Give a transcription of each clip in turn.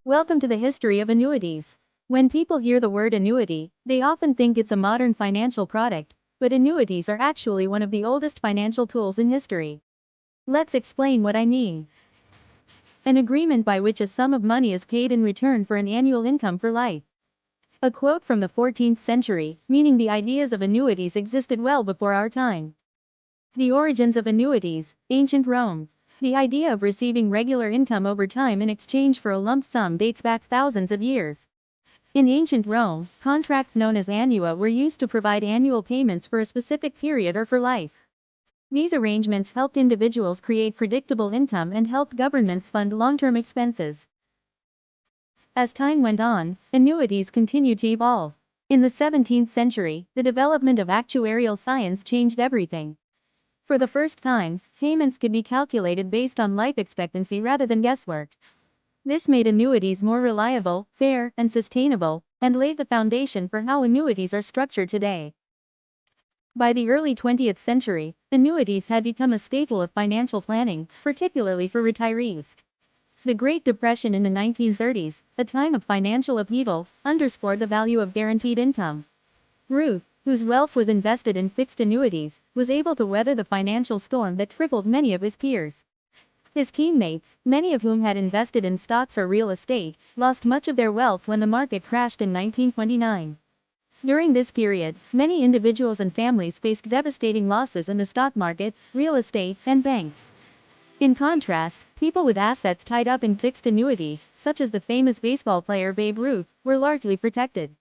Welcome to the history of annuities. When people hear the word annuity, they often think it's a modern financial product, but annuities are actually one of the oldest financial tools in history. Let's explain what I mean. An agreement by which a sum of money is paid in return for an annual income for life. A quote from the 14th century, meaning the ideas of annuities existed well before our time. The origins of annuities, ancient Rome. The idea of receiving regular income over time in exchange for a lump sum dates back thousands of years. In ancient Rome, contracts known as annua were used to provide annual payments for a specific period or for life. These arrangements helped individuals create predictable income and helped governments fund long-term expenses. As time went on, annuities continued to evolve. In the 17th century, the development of actuarial science changed everything. For the first time, payments could be calculated based on life expectancy rather than guesswork. This made annuities more reliable, fair, and sustainable, and laid the foundation for how annuities are structured today. By the early 20th century, annuities had become a staple of financial planning, particularly for retirees. The Great Depression in the 1930s, a time of financial upheaval, underscored the value of guaranteed income. Ruth, whose wealth was invested in fixed annuities, was able to weather the financial storm that crippled many of his peers. His teammates, many of whom had invested in stocks or real estate, lost much of their wealth when the market crashed in 1929. During this period, many individuals and families faced devastating losses in the stock market, real estate, and banks. In contrast, people with assets tied up in fixed annuities, such as the famous baseball player Babe Ruth, were largely protected.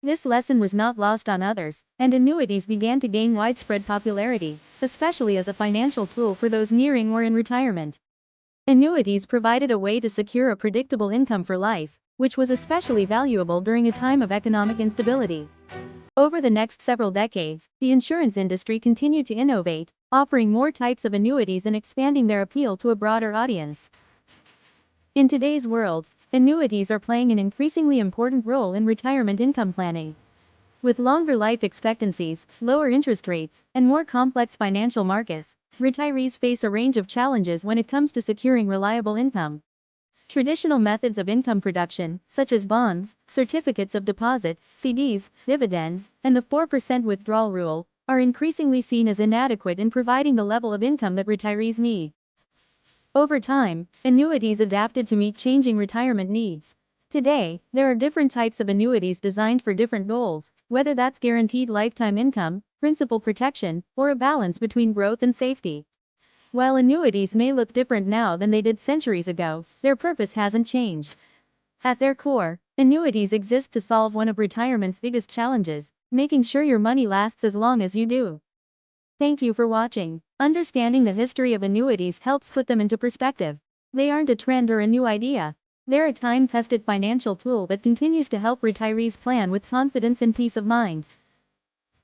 This lesson was not lost on others, and annuities began to gain widespread popularity, especially as a financial tool for those nearing or in retirement. Annuities provided a way to secure a predictable income for life, which was especially valuable during a time of economic instability. Over the next several decades, the insurance industry continued to innovate, offering more types of annuities and expanding their appeal to a broader audience. In today's world, annuities are playing an increasingly important role in retirement income planning. With longer life expectancies, lower interest rates, and more complex financial markets, retirees face a range of challenges when it comes to securing reliable income. Traditional methods of income production, such as bonds, certificates of deposit, CDs, dividends, and the 4% withdrawal rule, are increasingly seen as inadequate in providing the level of income that retirees need. Over time, annuities adapted to meet changing retirement needs. Today, there are different types of annuities designed for different goals, whether that's guaranteed lifetime income, principal protection, or a balance between growth and safety. While annuities may look different now than they did centuries ago, their purpose hasn't changed. At their core, annuities exist to solve one of retirement's biggest challenges, making sure your money lasts as long as you do. Thank you for watching. Understanding the history of annuities helps put them into perspective. They aren't a trend or a new idea. They're a time-tested financial tool that continues to help retirees plan with confidence and peace of mind.